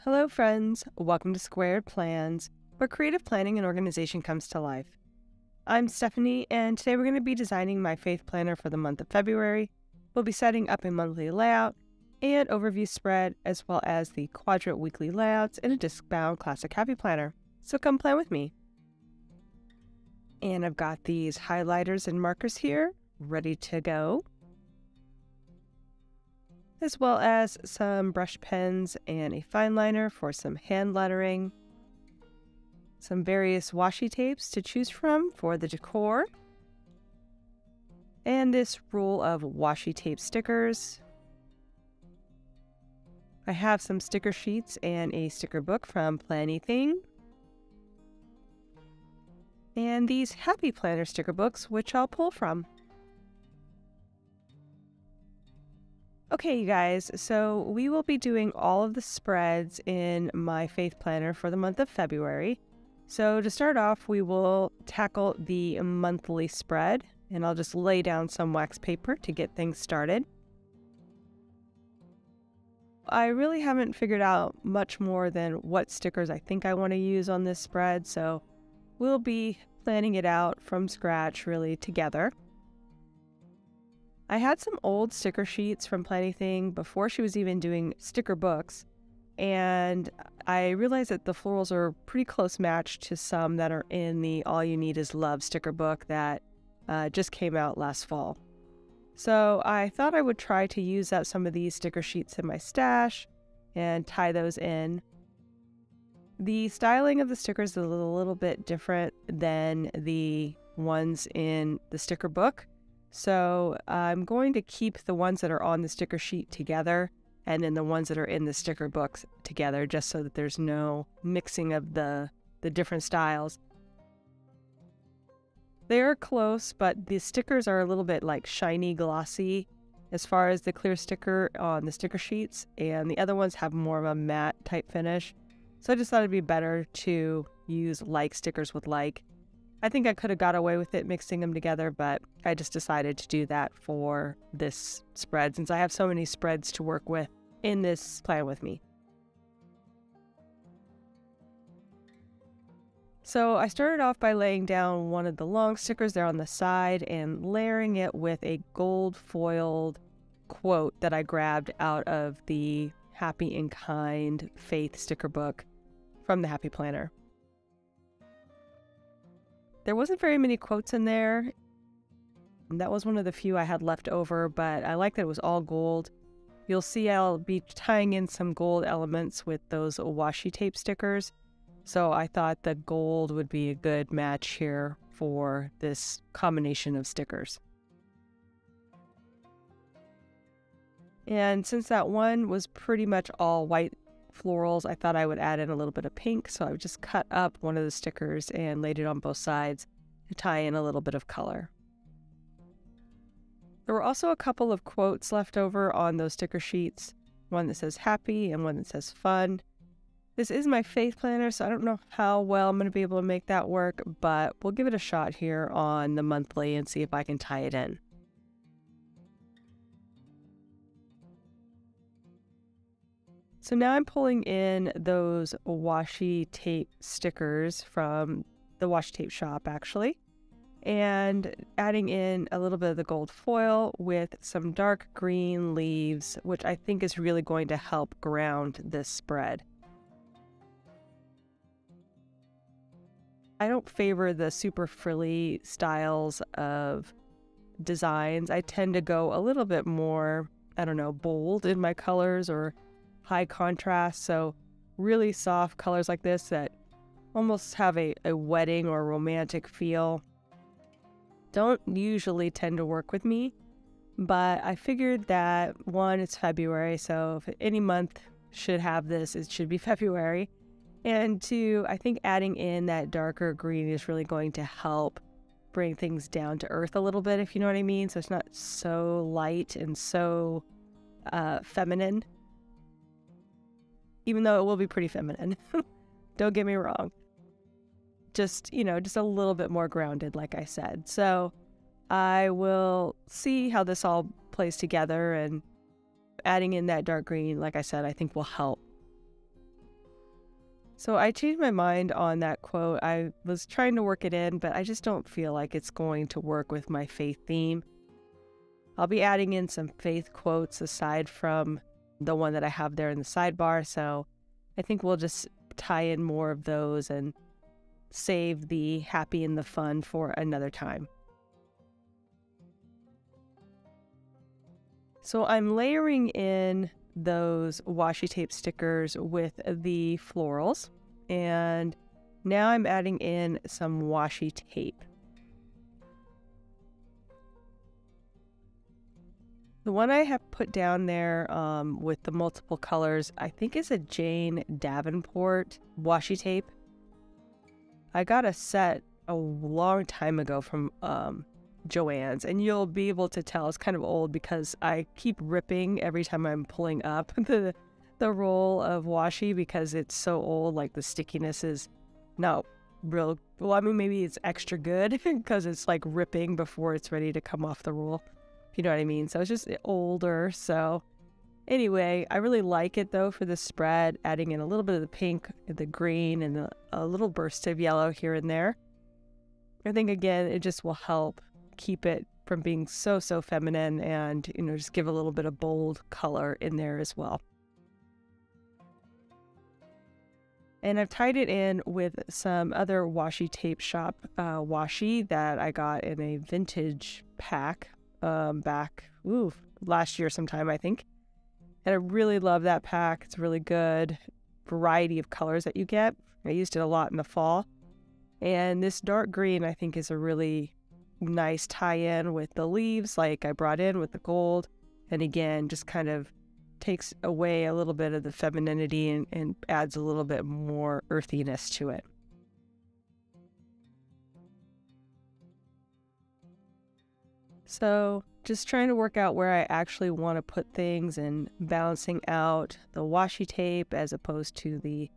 Hello friends, welcome to Squaird Plans, where creative planning and organization comes to life. I'm Stephanie, and today we're going to be designing my faith planner for the month of February. We'll be setting up a monthly layout and overview spread, as well as the quadrant weekly layouts in a disc-bound classic happy planner. So come plan with me. And I've got these highlighters and markers here, ready to go, as well as some brush pens and a fine liner for some hand lettering, some various washi tapes to choose from for the decor, and this roll of washi tape stickers. I have some sticker sheets and a sticker book from Planything, and these Happy Planner sticker books, which I'll pull from. Okay, you guys, so we will be doing all of the spreads in my faith planner for the month of February. So to start off, we will tackle the monthly spread, and I'll just lay down some wax paper to get things started. I really haven't figured out much more than what stickers I think I want to use on this spread, so we'll be planning it out from scratch really together. I had some old sticker sheets from Planything before she was even doing sticker books, and I realized that the florals are a pretty close match to some that are in the All You Need Is Love sticker book that just came out last fall. So I thought I would try to use up some of these sticker sheets in my stash and tie those in. The styling of the stickers is a little bit different than the ones in the sticker book. So I'm going to keep the ones that are on the sticker sheet together and then the ones that are in the sticker books together, just so that there's no mixing of the different styles. They are close, but the stickers are a little bit like shiny, glossy as far as the clear sticker on the sticker sheets, and the other ones have more of a matte type finish. So I just thought it'd be better to use like stickers with like. I think I could have got away with it mixing them together, but I just decided to do that for this spread since I have so many spreads to work with in this plan with me. So I started off by laying down one of the long stickers there on the side and layering it with a gold foiled quote that I grabbed out of the Happy and Kind Faith sticker book from the Happy Planner. There wasn't very many quotes in there. That was one of the few I had left over, but I like that it was all gold. You'll see I'll be tying in some gold elements with those washi tape stickers. So I thought the gold would be a good match here for this combination of stickers. And since that one was pretty much all white florals, I thought I would add in a little bit of pink, so I just cut up one of the stickers and laid it on both sides to tie in a little bit of color. There were also a couple of quotes left over on those sticker sheets, one that says happy and one that says fun. This is my faith planner, so I don't know how well I'm going to be able to make that work, but we'll give it a shot here on the monthly and see if I can tie it in. So now I'm pulling in those washi tape stickers from the washi tape shop, actually, and adding in a little bit of the gold foil with some dark green leaves, which I think is really going to help ground this spread. I don't favor the super frilly styles of designs. I tend to go a little bit more, I don't know, bold in my colors or high contrast, so really soft colors like this that almost have a wedding or romantic feel don't usually tend to work with me, but I figured that one, it's February, so if any month should have this, it should be February, and two, I think adding in that darker green is really going to help bring things down to earth a little bit, if you know what I mean, so it's not so light and so feminine. Even though it will be pretty feminine. Don't get me wrong. Just, just a little bit more grounded, like I said. So I will see how this all plays together, and adding in that dark green, like I said, I think will help. So I changed my mind on that quote. I was trying to work it in, but I just don't feel like it's going to work with my faith theme. I'll be adding in some faith quotes aside from the one that I have there in the sidebar. So I think we'll just tie in more of those and save the happy and the fun for another time. So I'm layering in those washi tape stickers with the florals, and now I'm adding in some washi tape. The one I have put down there with the multiple colors, I think is a Jane Davenport washi tape. I got a set a long time ago from Joann's, and you'll be able to tell it's kind of old because I keep ripping every time I'm pulling up the roll of washi because it's so old. Like the stickiness is not real. Well, I mean, maybe it's extra good because it's like ripping before it's ready to come off the roll. If you know what I mean. So it's just older. So anyway, I really like it though for the spread, adding in a little bit of the pink, the green, and a little burst of yellow here and there. I think again, it just will help keep it from being so feminine and, you know, just give a little bit of bold color in there as well. And I've tied it in with some other washi tape shop washi that I got in a vintage pack back last year sometime, I think. And I really love that pack. It's a really good variety of colors that you get. I used it a lot in the fall. And this dark green, I think, is a really nice tie-in with the leaves like I brought in with the gold. And again, just kind of takes away a little bit of the femininity and adds a little bit more earthiness to it. So just trying to work out where I actually want to put things and balancing out the washi tape as opposed to the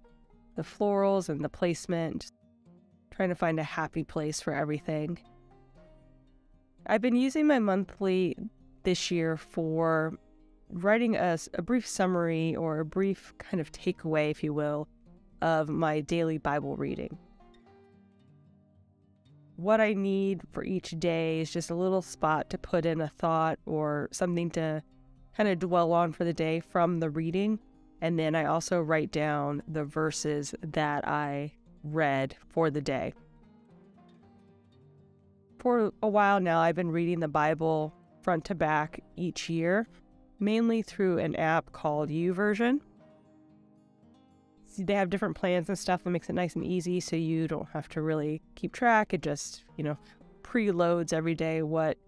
florals and the placement. Trying to find a happy place for everything. I've been using my monthly this year for writing a brief summary or a brief kind of takeaway, if you will, of my daily Bible reading. What I need for each day is just a little spot to put in a thought or something to kind of dwell on for the day from the reading. And then I also write down the verses that I read for the day. For a while now, I've been reading the Bible front to back each year, mainly through an app called YouVersion. They have different plans and stuff that makes it nice and easy, so you don't have to really keep track. It just, preloads every day what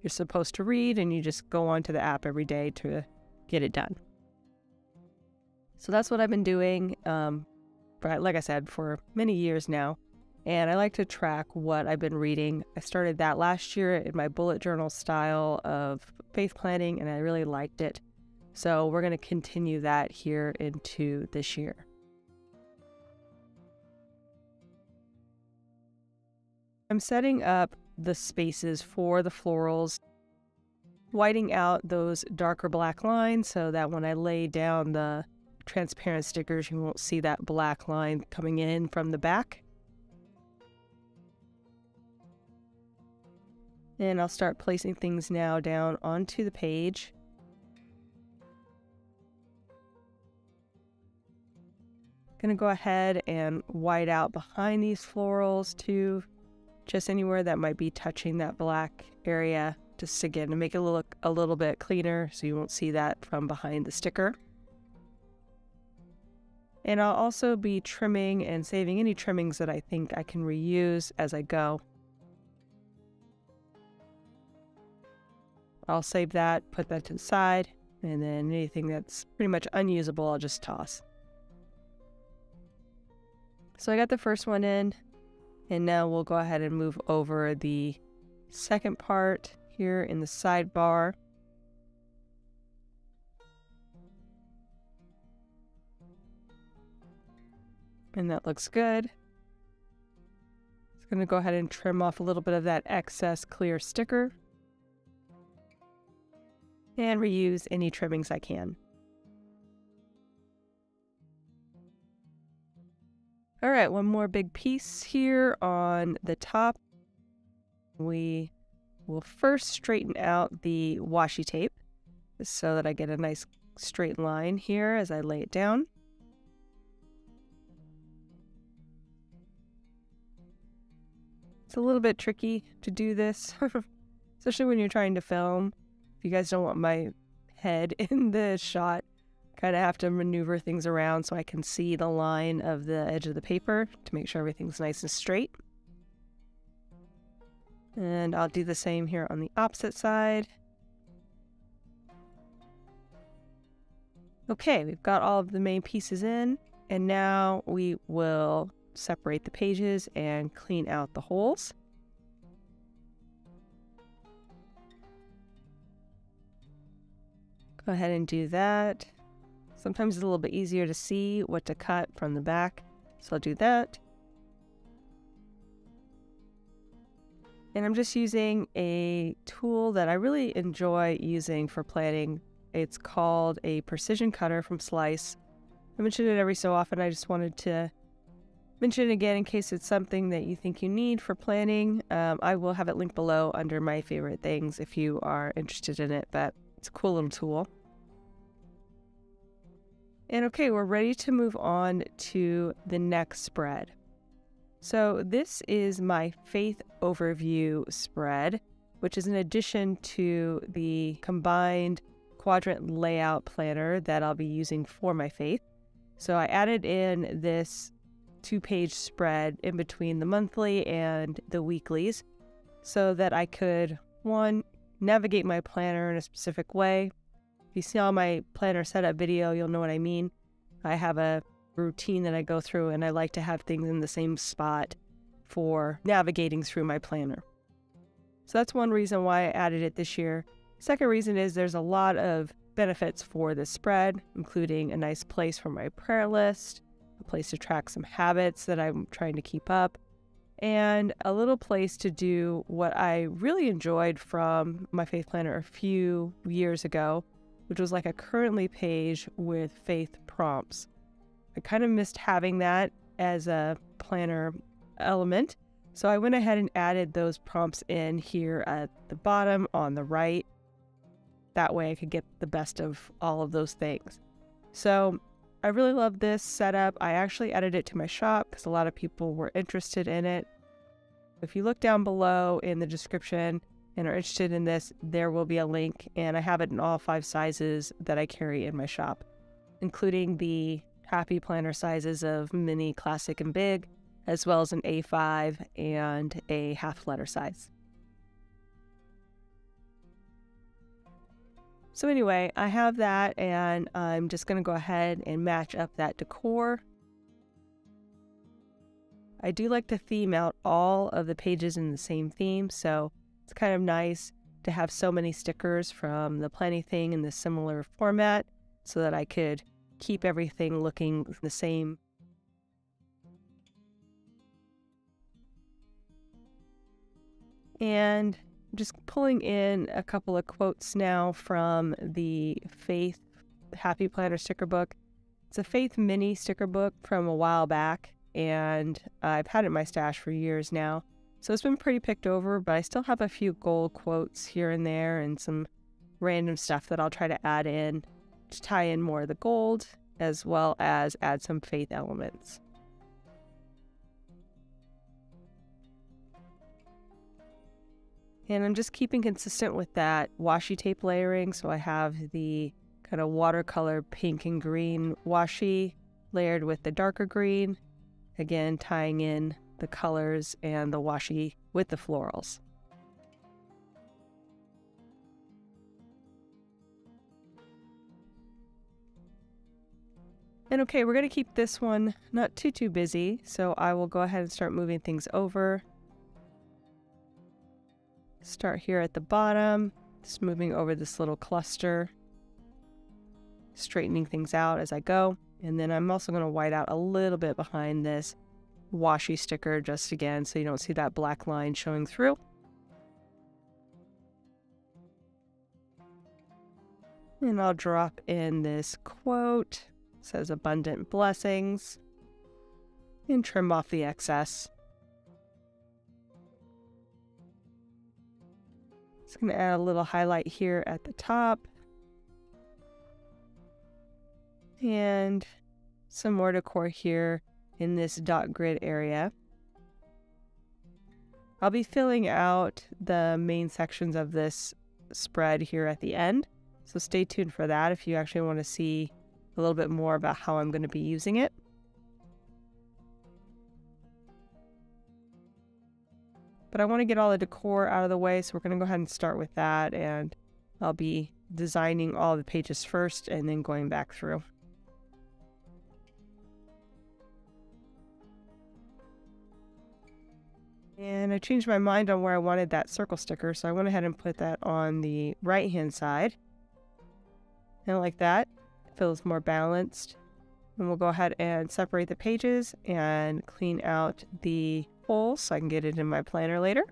you're supposed to read, and you just go onto the app every day to get it done. So that's what I've been doing, but like I said, for many years now. And I like to track what I've been reading. I started that last year in my bullet journal style of faith planning, and I really liked it. So we're going to continue that here into this year. I'm setting up the spaces for the florals, whiting out those darker black lines so that when I lay down the transparent stickers, you won't see that black line coming in from the back. And I'll start placing things now down onto the page. Gonna go ahead and white out behind these florals too, just anywhere that might be touching that black area, just again to make it look a little bit cleaner so you won't see that from behind the sticker. And I'll also be trimming and saving any trimmings that I think I can reuse as I go. I'll save that, put that to the side, and then anything that's pretty much unusable, I'll just toss. So I got the first one in, and now we'll go ahead and move over the second part here in the sidebar. And that looks good. Just going to go ahead and trim off a little bit of that excess clear sticker. And reuse any trimmings I can. All right, one more big piece here on the top. We will first straighten out the washi tape so that I get a nice straight line here as I lay it down. It's a little bit tricky to do this, especially when you're trying to film. If you guys don't want my head in the shot, kind of have to maneuver things around so I can see the line of the edge of the paper to make sure everything's nice and straight. And I'll do the same here on the opposite side. Okay, we've got all of the main pieces in, and now we will separate the pages and clean out the holes. Go ahead and do that. Sometimes it's a little bit easier to see what to cut from the back, so I'll do that. And I'm just using a tool that I really enjoy using for planning. It's called a precision cutter from Slice. I mention it every so often. I just wanted to mention it again in case it's something that you think you need for planning. I will have it linked below under my favorite things if you are interested in it, but it's a cool little tool. And okay, we're ready to move on to the next spread. So this is my Faith Overview spread, which is an addition to the combined quadrant layout planner that I'll be using for my Faith. So I added in this 2-page spread in between the monthly and the weeklies so that I could, one, navigate my planner in a specific way. If you saw my planner setup video, you'll know what I mean. I have a routine that I go through, and I like to have things in the same spot for navigating through my planner. So that's one reason why I added it this year. Second reason is there's a lot of benefits for this spread, including a nice place for my prayer list, a place to track some habits that I'm trying to keep up, and a little place to do what I really enjoyed from my Faith Planner a few years ago, which was like a currently page with faith prompts. I kind of missed having that as a planner element, so I went ahead and added those prompts in here at the bottom on the right. That way I could get the best of all of those things. So I really love this setup. I actually added it to my shop because a lot of people were interested in it. If you look down below in the description and are interested in this, there will be a link, and I have it in all 5 sizes that I carry in my shop, including the happy planner sizes of mini, classic, and big, as well as an A5 and a half letter size. So anyway, I have that, and I'm just going to go ahead and match up that decor. I do like to theme out all of the pages in the same theme, so it's kind of nice to have so many stickers from the planning thing in the similar format so that I could keep everything looking the same. And just pulling in a couple of quotes now from the Faith Happy Planner sticker book. It's a Faith mini sticker book from a while back, and I've had it in my stash for years now. So it's been pretty picked over, but I still have a few gold quotes here and there and some random stuff that I'll try to add in to tie in more of the gold, as well as add some faith elements. And I'm just keeping consistent with that washi tape layering. So I have the kind of watercolor pink and green washi layered with the darker green. Again, tying in the colors and the washi with the florals. And okay, we're going to keep this one not too busy, so I will go ahead and start moving things over. Start here at the bottom, just moving over this little cluster, straightening things out as I go. And then I'm also going to white out a little bit behind this washi sticker just again so you don't see that black line showing through. And I'll drop in this quote. It says abundant blessings. and trim off the excess. Just going to add a little highlight here at the top. And some more decor here in this dot grid area. I'll be filling out the main sections of this spread here at the end, so stay tuned for that if you actually want to see a little bit more about how I'm going to be using it. But I want to get all the decor out of the way, so we're going to go ahead and start with that, and I'll be designing all the pages first and then going back through. And I changed my mind on where I wanted that circle sticker, so I went ahead and put that on the right-hand side. And like that, it feels more balanced. And we'll go ahead and separate the pages and clean out the holes so I can get it in my planner later.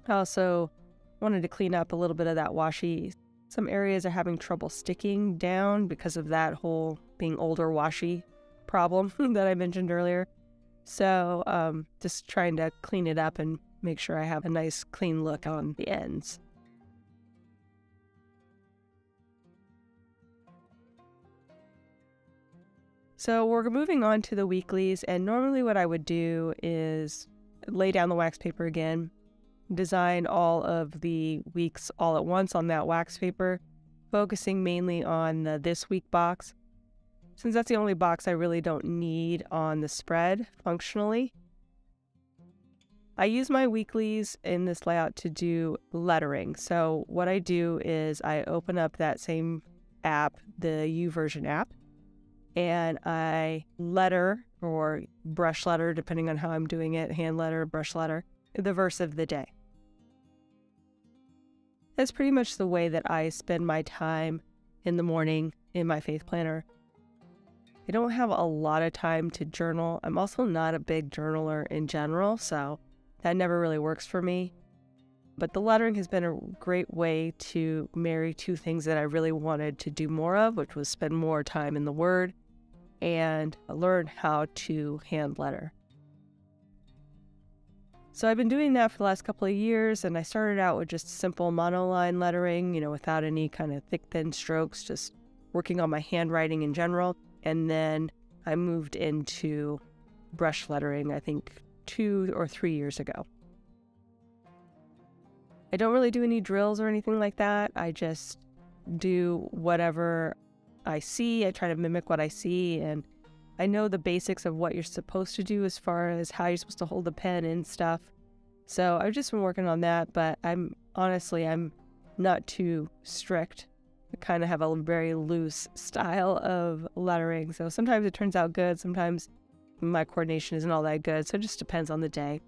I also wanted to clean up a little bit of that washi. Some areas are having trouble sticking down because of that whole being older washi problem that I mentioned earlier. So just trying to clean it up and make sure I have a nice clean look on the ends. So we're moving on to the weeklies, and normally what I would do is lay down the wax paper again, design all of the weeks all at once on that wax paper, focusing mainly on the this week box, since that's the only box I really don't need on the spread functionally. I use my weeklies in this layout to do lettering. So what I do is I open up that same app, the YouVersion app, and I letter or brush letter, depending on how I'm doing it, hand letter, brush letter, the verse of the day. That's pretty much the way that I spend my time in the morning in my faith planner. I don't have a lot of time to journal. I'm also not a big journaler in general, so that never really works for me. But the lettering has been a great way to marry two things that I really wanted to do more of, which was spend more time in the Word and learn how to hand letter. So I've been doing that for the last couple of years, and I started out with just simple monoline lettering, without any kind of thick, thin strokes, just working on my handwriting in general. And then I moved into brush lettering, I think 2 or 3 years ago. I don't really do any drills or anything like that. I just do whatever I see. I try to mimic what I see, and I know the basics of what you're supposed to do as far as how you're supposed to hold the pen and stuff. So I've just been working on that, but I'm not too strict. I kind of have a very loose style of lettering, so sometimes it turns out good, sometimes my coordination isn't all that good, so it just depends on the day.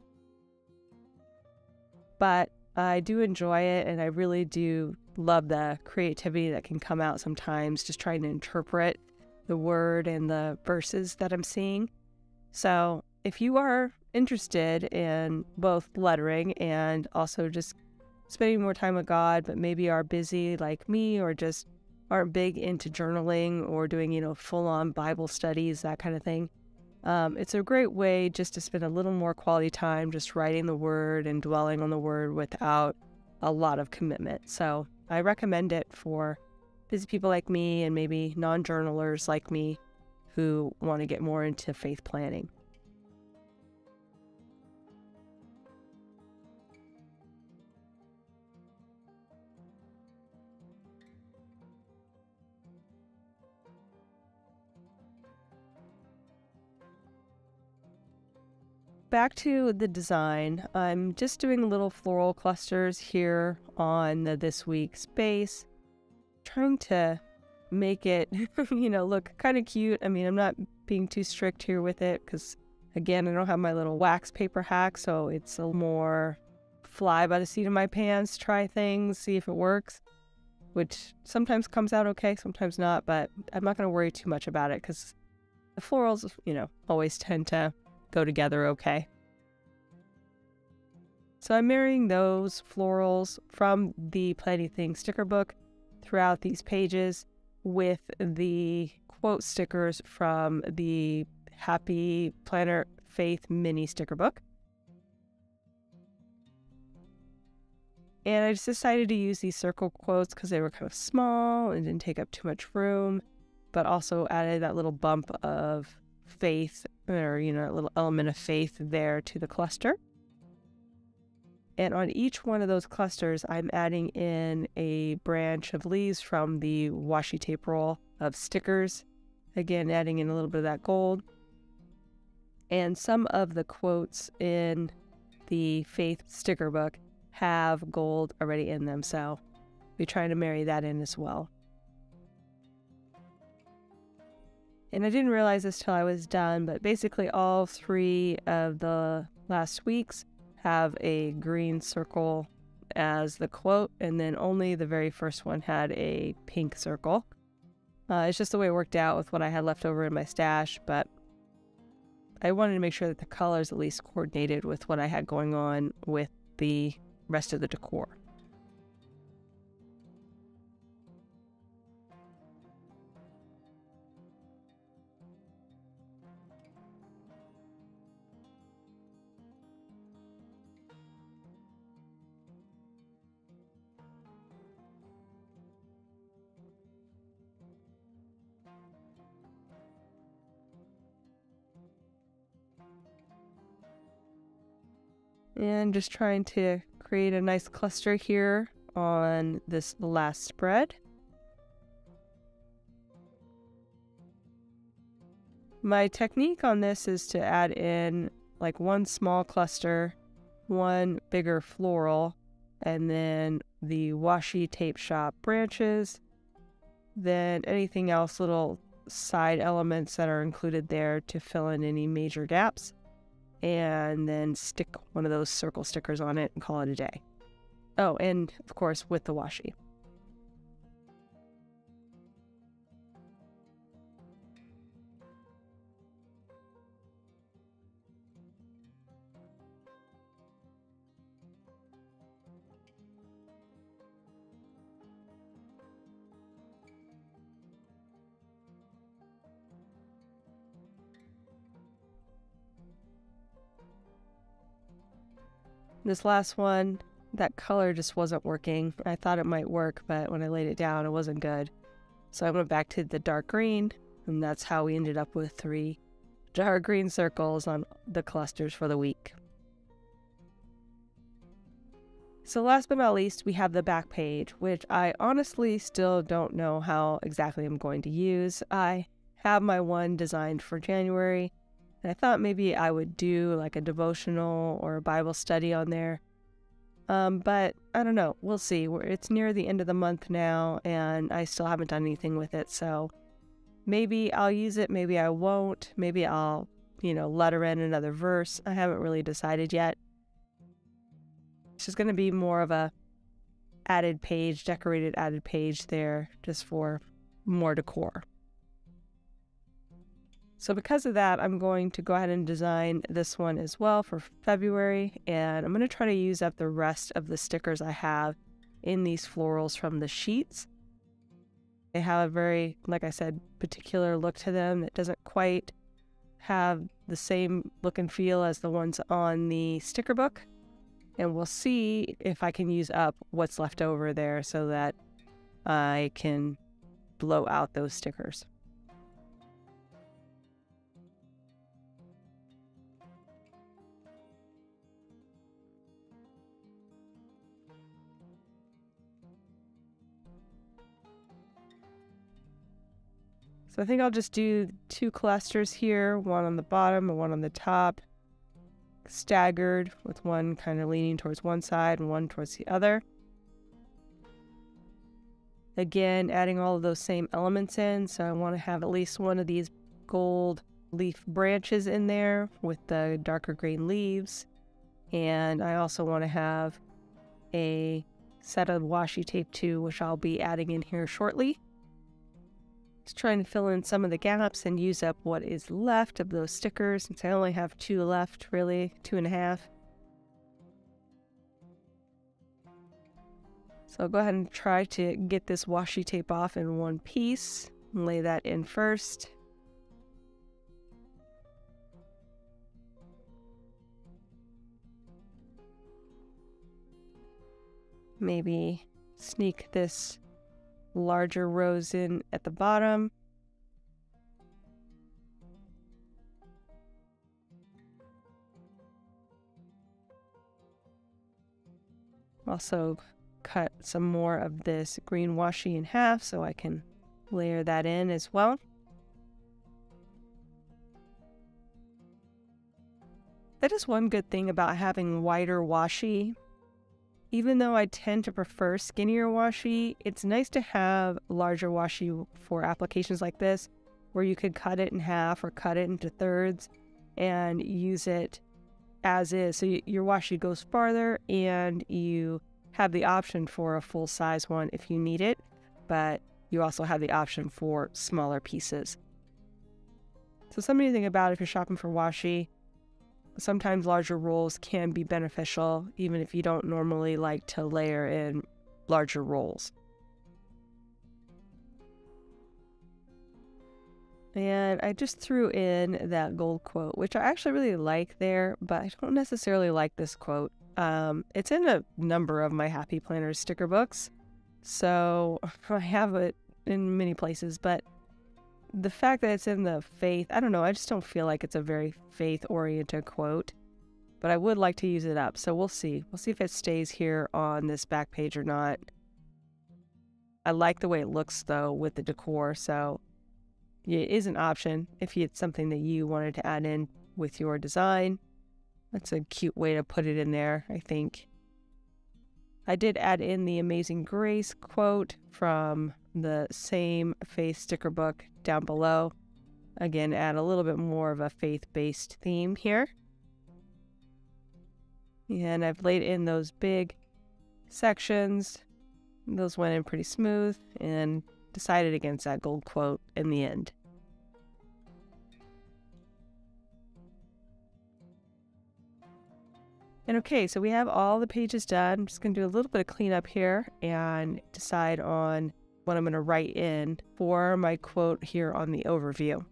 But I do enjoy it, and I really do love the creativity that can come out sometimes, just trying to interpret the word and the verses that I'm seeing. So if you are interested in both lettering and also just spending more time with God, but maybe are busy like me or just aren't big into journaling or doing, full-on Bible studies, that kind of thing, it's a great way just to spend a little more quality time just writing the Word and dwelling on the Word without a lot of commitment. So I recommend it for busy people like me and maybe non-journalers like me who want to get more into faith planning. Back to the design, I'm just doing little floral clusters here on this week's base, trying to make it, look kind of cute. I mean, I'm not being too strict here with it because, again, I don't have my little wax paper hack, so it's a more fly by the seat of my pants, try things, see if it works, which sometimes comes out okay, sometimes not, but I'm not going to worry too much about it because the florals, always tend to go together okay. So I'm marrying those florals from the Planning Things sticker book throughout these pages with the quote stickers from the Happy Planner Faith mini sticker book. And I just decided to use these circle quotes because they were kind of small and didn't take up too much room, but also added that little bump of faith, or, a little element of faith there to the cluster. And on each one of those clusters, I'm adding in a branch of leaves from the washi tape roll of stickers. Again, adding in a little bit of that gold. And some of the quotes in the faith sticker book have gold already in them, so we're trying to marry that in as well. And I didn't realize this till I was done, but basically all 3 of the last weeks have a green circle as the quote, and then only the very first one had a pink circle. It's just the way it worked out with what I had left over in my stash, but I wanted to make sure that the colors at least coordinated with what I had going on with the rest of the decor. And just trying to create a nice cluster here on this last spread. My technique on this is to add in like one small cluster, one bigger floral, and then the washi tape shop branches, then anything else, little side elements that are included there to fill in any major gaps, and then stick one of those circle stickers on it and call it a day. Oh, and of course with the washi. This last one, that color just wasn't working. I thought it might work, but when I laid it down, it wasn't good. So I went back to the dark green, and that's how we ended up with 3 dark green circles on the clusters for the week. So last but not least, we have the back page, which I honestly still don't know how exactly I'm going to use. I have my one designed for January, and I thought maybe I would do like a devotional or a Bible study on there. But I don't know. We'll see. It's near the end of the month now, and I still haven't done anything with it. So maybe I'll use it. Maybe I won't. Maybe I'll, letter in another verse. I haven't really decided yet. It's just going to be more of a added page, decorated added page there, just for more decor. So because of that, I'm going to go ahead and design this one as well for February, and I'm going to try to use up the rest of the stickers I have in these florals from the sheets. They have a very, like I said, particular look to them that doesn't quite have the same look and feel as the ones on the sticker book, and we'll see if I can use up what's left over there so that I can blow out those stickers. So I think I'll just do 2 clusters here, one on the bottom and one on the top, staggered, with one kind of leaning towards one side and one towards the other. Again, adding all of those same elements in, so I want to have at least one of these gold leaf branches in there with the darker green leaves. And I also want to have a set of washi tape too, which I'll be adding in here shortly. Just trying to fill in some of the gaps and use up what is left of those stickers, since I only have 2 left, really, 2.5. So I'll go ahead and try to get this washi tape off in one piece. Lay that in first. Maybe sneak this larger rose in at the bottom. Also cut some more of this green washi in half so I can layer that in as well. That is one good thing about having wider washi. Even though I tend to prefer skinnier washi, it's nice to have larger washi for applications like this, where you could cut it in half or cut it into thirds and use it as is. So your washi goes farther and you have the option for a full size one if you need it, but you also have the option for smaller pieces. So something to think about if you're shopping for washi. Sometimes larger rolls can be beneficial, even if you don't normally like to layer in larger rolls. And I just threw in that gold quote, which I actually really like there, but I don't necessarily like this quote. It's in a number of my Happy Planners sticker books, so I have it in many places, but the fact that it's in the faith, I don't know, I just don't feel like it's a very faith-oriented quote, but I would like to use it up, so we'll see. We'll see if it stays here on this back page or not. I like the way it looks, though, with the decor, so it is an option if it's something that you wanted to add in with your design. That's a cute way to put it in there, I think. I did add in the Amazing Grace quote from the same faith sticker book down below. Again, add a little bit more of a faith-based theme here. And I've laid in those big sections. Those went in pretty smooth and decided against that gold quote in the end. And okay, so we have all the pages done. I'm just going to do a little bit of cleanup here and decide on what I'm going to write in for my quote here on the overview.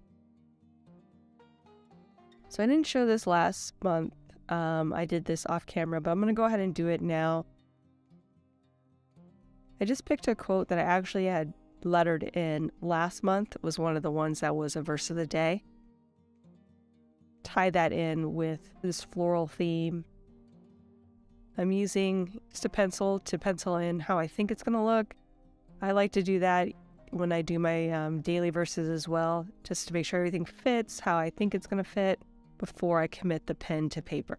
So I didn't show this last month. I did this off camera, but I'm going to go ahead and do it now. I just picked a quote that I actually had lettered in last month. It was one of the ones that was a verse of the day. Tie that in with this floral theme. I'm using just a pencil to pencil in how I think it's going to look. I like to do that when I do my daily verses as well, just to make sure everything fits how I think it's going to fit before I commit the pen to paper.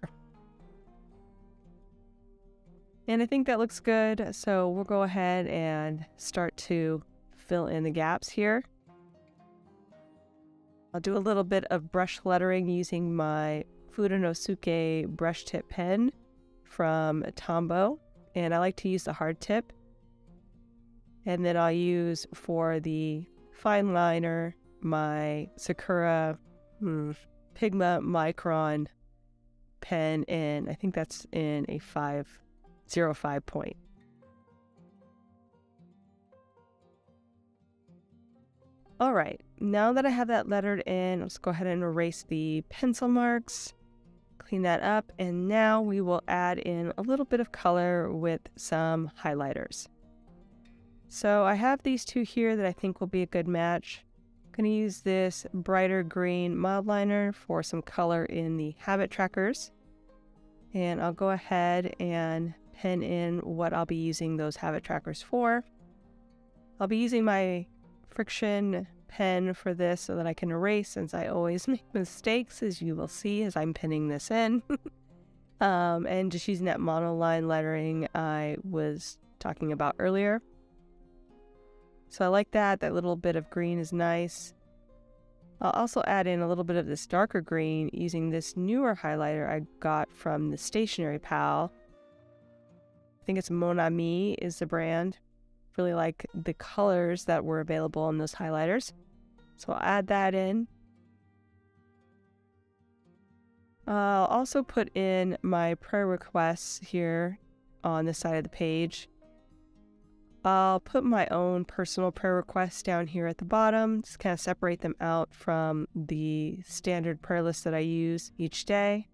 And I think that looks good, so we'll go ahead and start to fill in the gaps here. I'll do a little bit of brush lettering using my Fudenosuke brush tip pen from Tombow, and I like to use the hard tip. And then I'll use for the fine liner my Sakura Pigma Micron pen in, I think that's in a 505 point. All right, now that I have that lettered in, let's go ahead and erase the pencil marks. Clean that up, and now we will add in a little bit of color with some highlighters. So I have these two here that I think will be a good match. I'm going to use this brighter green mild liner for some color in the habit trackers. And I'll go ahead and pen in what I'll be using those habit trackers for. I'll be using my friction pen for this so that I can erase, since I always make mistakes, as you will see as I'm pinning this in. And just using that monoline lettering I was talking about earlier. So I like that. That little bit of green is nice. I'll also add in a little bit of this darker green using this newer highlighter I got from the Stationery Pal. I think it's Mon Ami is the brand. Really like the colors that were available in those highlighters. So I'll add that in. I'll also put in my prayer requests here on this side of the page. I'll put my own personal prayer requests down here at the bottom, just kind of separate them out from the standard prayer list that I use each day.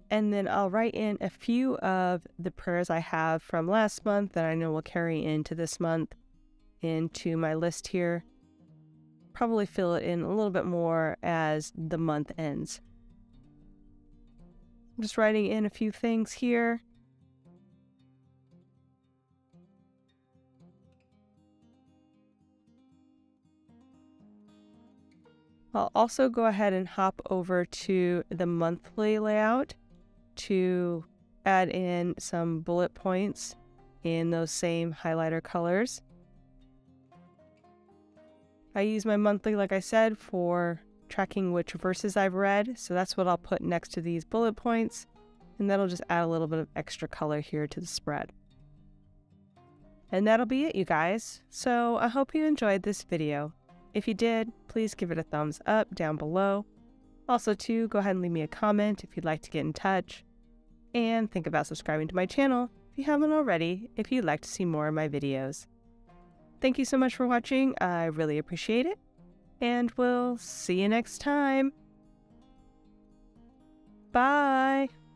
And then I'll write in a few of the prayers I have from last month that I know will carry into this month into my list here. Probably fill it in a little bit more as the month ends. I'm just writing in a few things here. I'll also go ahead and hop over to the monthly layout to add in some bullet points in those same highlighter colors. I use my monthly, like I said, for tracking which verses I've read, so that's what I'll put next to these bullet points, and that'll just add a little bit of extra color here to the spread. And that'll be it, you guys. So I hope you enjoyed this video. If you did, please give it a thumbs up down below. Also too, go ahead and leave me a comment if you'd like to get in touch. And think about subscribing to my channel if you haven't already, if you'd like to see more of my videos. Thank you so much for watching, I really appreciate it, and we'll see you next time. Bye!